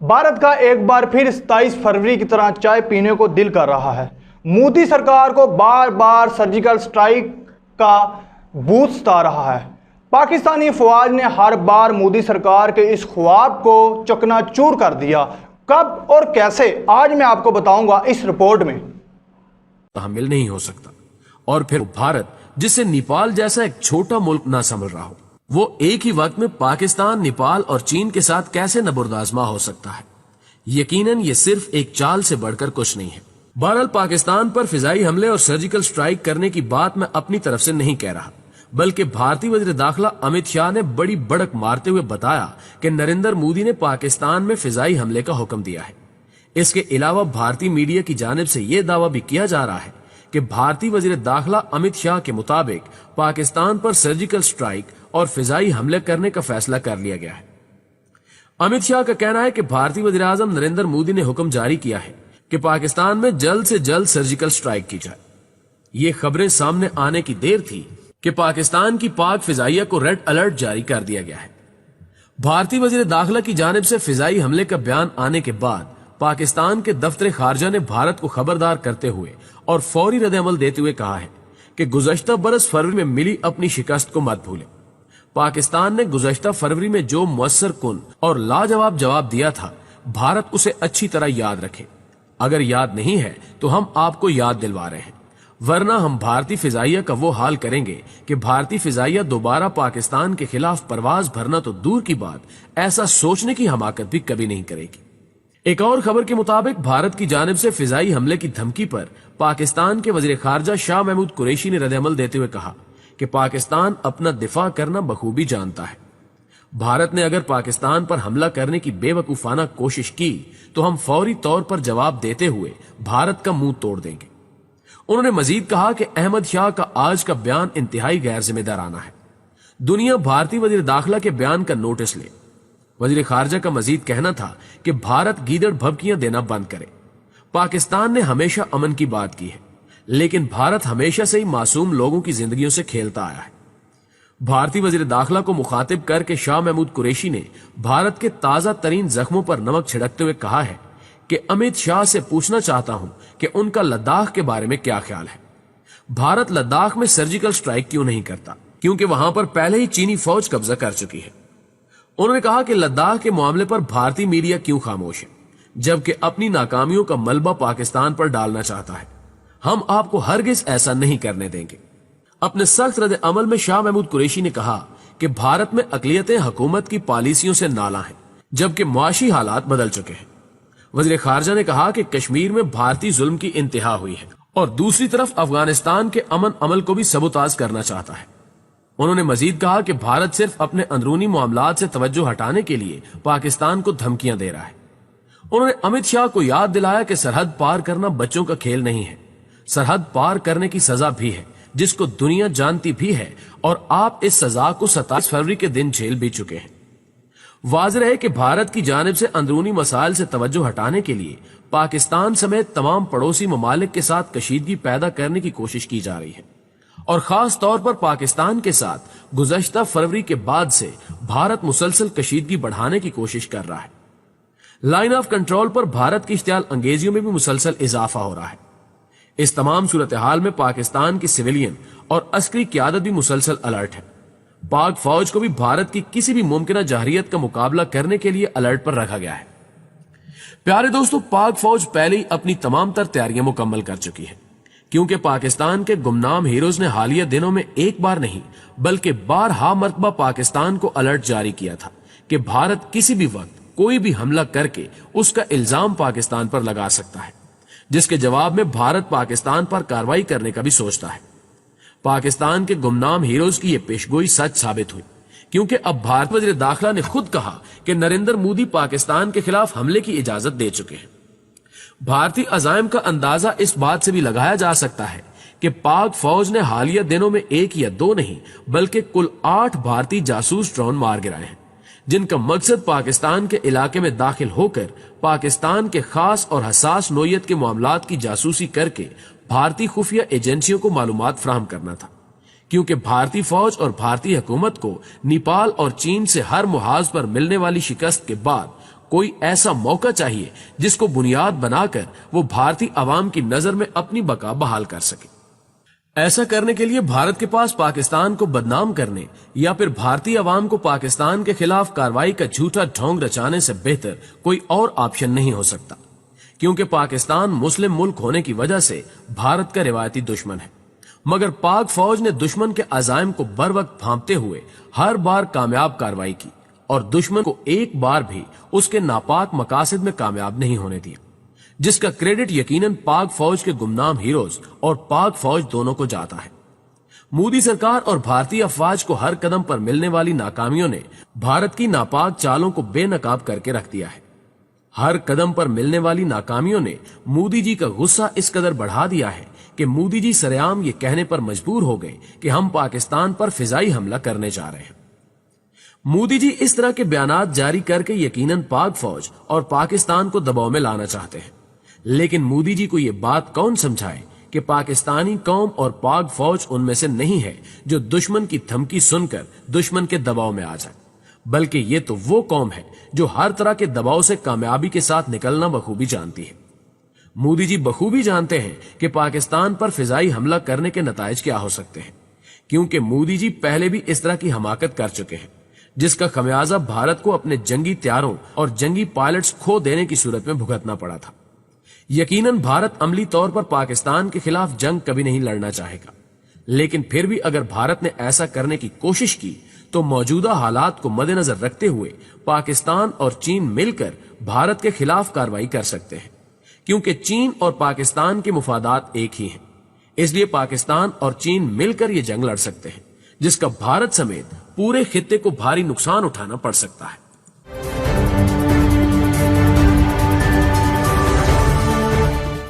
भारत का एक बार फिर 27 फरवरी की तरह चाय पीने को दिल कर रहा है। मोदी सरकार को बार बार सर्जिकल स्ट्राइक का भूत सता रहा है। पाकिस्तानी फौज ने हर बार मोदी सरकार के इस ख्वाब को चकनाचूर कर दिया। कब और कैसे, आज मैं आपको बताऊंगा इस रिपोर्ट में। तामिल नहीं हो सकता। और फिर भारत, जिसे नेपाल जैसा एक छोटा मुल्क ना संभल रहा हो, वो एक ही वक्त में पाकिस्तान, नेपाल और चीन के साथ कैसे नबुर्दाजमा हो सकता है। यकीनन ये सिर्फ एक चाल से बढ़कर कुछ नहीं है। बहरहाल पाकिस्तान पर फिजाई हमले और सर्जिकल स्ट्राइक करने की बात मैं अपनी तरफ से नहीं कह रहा, बल्कि भारतीय वज़ीर दाखिला अमित शाह ने बड़ी बड़क मारते हुए बताया कि नरेंद्र मोदी ने पाकिस्तान में फिजाई हमले का हुक्म दिया है। इसके अलावा भारतीय मीडिया की जानिब से यह दावा भी किया जा रहा है कि भारतीय वज़ीर दाखिला अमित शाह के मुताबिक पाकिस्तान पर सर्जिकल स्ट्राइक और फिजाई हमले करने का फैसला कर लिया गया है। अमित शाह का कहना है कि भारतीय वज़ीर आज़म नरेंद्र मोदी ने हुक्म जारी किया है कि पाकिस्तान में जल्द से जल्द सर्जिकल स्ट्राइक की जाए। ये खबरें सामने आने की देर थी कि पाकिस्तान की पाक फिजाइया को रेड अलर्ट जारी कर दिया गया है। भारतीय वज़ीर दाखिला की जानिब से फिजाई हमले का बयान आने के बाद पाकिस्तान के दफ्तर खारजा ने भारत को खबरदार करते हुए और फौरी रद्द-ए-अमल देते हुए कहा है कि गुज़श्ता बरस फरवरी में मिली अपनी शिकस्त को मत भूलें। पाकिस्तान ने गुज़श्ता फरवरी में जो मुअस्सर कुन और लाजवाब जवाब दिया था, भारत उसे अच्छी तरह याद रखे। अगर याद नहीं है तो हम आपको याद दिलवा रहे हैं, वरना हम भारतीय फिजाइया का वो हाल करेंगे कि भारतीय फिजाइया दोबारा पाकिस्तान के खिलाफ परवाज भरना तो दूर की बात, ऐसा सोचने की हमाकत भी कभी नहीं करेगी। एक और खबर के मुताबिक भारत की जानिब से फिजाई हमले की धमकी पर पाकिस्तान के वज़ीर खारजा शाह महमूद कुरैशी ने रद्द-ए-अमल देते हुए कहा कि पाकिस्तान अपना दिफा करना बखूबी जानता है। भारत ने अगर पाकिस्तान पर हमला करने की बेवकूफाना कोशिश की तो हम फौरी तौर पर जवाब देते हुए भारत का मुंह तोड़ देंगे। उन्होंने मजीद कहा कि अहमद शाह का आज का बयान इंतहाई गैर जिम्मेदाराना है। दुनिया भारतीय वज़ीर दाखिला के बयान का नोटिस ले। वज़ीर खारजा का मजीद कहना था कि भारत गीदड़ भभकियां देना बंद करे। पाकिस्तान ने हमेशा अमन की बात की है, लेकिन भारत हमेशा से ही मासूम लोगों की जिंदगियों से खेलता आया है। भारतीय वज़ीर दाखिला को मुखातिब करके शाह महमूद कुरैशी ने भारत के ताजा तरीन जख्मों पर नमक छिड़कते हुए कहा है कि अमित शाह से पूछना चाहता हूं कि उनका लद्दाख के बारे में क्या ख्याल है। भारत लद्दाख में सर्जिकल स्ट्राइक क्यों नहीं करता, क्योंकि वहां पर पहले ही चीनी फौज कब्जा कर चुकी है। उन्होंने कहा कि लद्दाख के मामले पर भारतीय मीडिया क्यों खामोश है, जबकि अपनी नाकामियों का मलबा पाकिस्तान पर डालना चाहता है। हम आपको हरगिज ऐसा नहीं करने देंगे। अपने सख्त रद्द अमल में शाह महमूद कुरैशी ने कहा कि भारत में अकलियतें हुकूमत की पॉलिसियों से नाला हैं, जबकि मुआशी हालात बदल चुके हैं। वज़ीर खारजा ने कहा कि कश्मीर में भारतीय जुल्म की इंतहा हुई है और दूसरी तरफ अफगानिस्तान के अमन अमल को भी सबूताज करना चाहता है। उन्होंने मजीद कहा कि भारत सिर्फ अपने अंदरूनी मामलात से तवज्जो हटाने के लिए पाकिस्तान को धमकियां दे रहा है। उन्होंने अमित शाह को याद दिलाया कि सरहद पार करना बच्चों का खेल नहीं है। सरहद पार करने की सजा भी है, जिसको दुनिया जानती भी है, और आप इस सजा को 27 फरवरी के दिन झेल भी चुके हैं। वाज़ेह है कि भारत की जानिब से अंदरूनी मसाइल से तवज्जो हटाने के लिए पाकिस्तान समेत तमाम पड़ोसी ममालिक के साथ कशीदगी पैदा करने की कोशिश की जा रही है, और खास तौर पर पाकिस्तान के साथ गुज़श्ता फरवरी के बाद से भारत मुसलसल कशीदगी बढ़ाने की कोशिश कर रहा है। लाइन ऑफ कंट्रोल पर भारत की इश्तियाल अंगेजियों में भी मुसलसल इजाफा हो रहा है। इस तमाम सूरत हाल में पाकिस्तान की सिविलियन और अस्करी क़यादत भी मुसलसल अलर्ट है। पाक फौज को भी भारत की किसी भी मुमकिन जहरियत का मुकाबला करने के लिए अलर्ट पर रखा गया है। प्यारे दोस्तों, पाक फौज पहले ही अपनी तमाम तर तैयारियां मुकम्मल कर चुकी है, क्योंकि पाकिस्तान के गुमनाम हीरोज ने हालिया दिनों में एक बार नहीं बल्कि बारहा मरतबा पाकिस्तान को अलर्ट जारी किया था कि भारत किसी भी वक्त कोई भी हमला करके उसका इल्जाम पाकिस्तान पर लगा सकता है, जिसके जवाब में भारत पाकिस्तान पर कार्रवाई करने का भी सोचता है। पाकिस्तान के गुमनाम हीरोज की यह पेशगोई सच साबित हुई, क्योंकि अब भारत वज़ीर दाखिला ने खुद कहा कि नरेंद्र मोदी पाकिस्तान के खिलाफ हमले की इजाजत दे चुके हैं। भारतीय अज़ाइम का अंदाजा इस बात से भी लगाया जा सकता है कि पाक फौज ने हालिया दिनों में एक या दो नहीं बल्कि कुल 8 भारतीय जासूस ड्रोन मार गिराए हैं, जिनका मकसद पाकिस्तान के इलाके में दाखिल होकर पाकिस्तान के खास और हसास नोयत के मामलात की जासूसी करके भारतीय खुफिया एजेंसियों को मालूमात फराहम करना था, क्योंकि भारतीय फौज और भारतीय हुकूमत को नेपाल और चीन से हर मुहाज पर मिलने वाली शिकस्त के बाद کوئی ایسا موقع چاہیے جس کو بنیاد بنا کر وہ بھارتی عوام کی نظر میں اپنی بقا بحال کر سکے۔ ایسا کرنے کے لیے بھارت کے پاس پاکستان کو بدنام کرنے یا پھر بھارتی عوام کو پاکستان کے خلاف کارروائی کا جھوٹا ڈھونگ رچانے سے بہتر کوئی اور آپشن نہیں ہو سکتا، کیونکہ پاکستان مسلم ملک ہونے کی وجہ سے بھارت کا روایتی دشمن ہے، مگر پاک فوج نے دشمن کے عزائم کو بر وقت بھانپتے ہوئے ہر بار کامیاب کارروائی کی اور دشمن کو ایک بار بھی اس کے ناپاک مقاصد میں کامیاب نہیں ہونے دیا، جس کا کریڈٹ یقیناً پاک فوج کے گمنام ہیروز اور پاک فوج دونوں کو جاتا ہے۔ مودی سرکار اور بھارتی افواج کو ہر قدم پر ملنے والی ناکامیوں نے بھارت کی ناپاک چالوں کو بے نقاب کر کے رکھ دیا ہے۔ ہر قدم پر ملنے والی ناکامیوں نے مودی جی کا غصہ اس قدر بڑھا دیا ہے کہ مودی جی سرعام یہ کہنے پر مجبور ہو گئے کہ ہم پاکستان پر فضائی حملہ کرنے جا رہے ہیں۔ مودی جی اس طرح کے بیانات جاری کر کے یقیناً پاک فوج اور پاکستان کو دباؤ میں لانا چاہتے ہیں، لیکن مودی جی کو یہ بات کون سمجھائے کہ پاکستانی قوم اور پاک فوج ان میں سے نہیں ہے جو دشمن کی دھمکی سن کر دشمن کے دباؤ میں آ جائے، بلکہ یہ تو وہ قوم ہے جو ہر طرح کے دباؤ سے کامیابی کے ساتھ نکلنا بخوبی جانتی ہے۔ مودی جی بخوبی جانتے ہیں کہ پاکستان پر فضائی حملہ کرنے کے نتائج کیا ہو سکتے ہیں، کیونکہ مودی جی پہلے بھی اس طرح کی حماقت کر چکے ہیں، جس کا خمیازہ بھارت کو اپنے جنگی طیاروں اور جنگی پائلٹس کھو دینے کی صورت میں بھگتنا پڑا تھا۔ یقیناً بھارت عملی طور پر پاکستان کے خلاف جنگ کبھی نہیں لڑنا چاہے گا، لیکن پھر بھی اگر بھارت نے ایسا کرنے کی کوشش کی تو موجودہ حالات کو مد نظر رکھتے ہوئے پاکستان اور چین مل کر بھارت کے خلاف کارروائی کر سکتے ہیں، کیونکہ چین اور پاکستان کے مفادات ایک ہی ہیں۔ اس لیے پاکستان اور چین مل کر یہ جنگ لڑ سکتے ہیں، جس کا بھارت سمیت پورے خطے کو بھاری نقصان اٹھانا پڑ سکتا ہے۔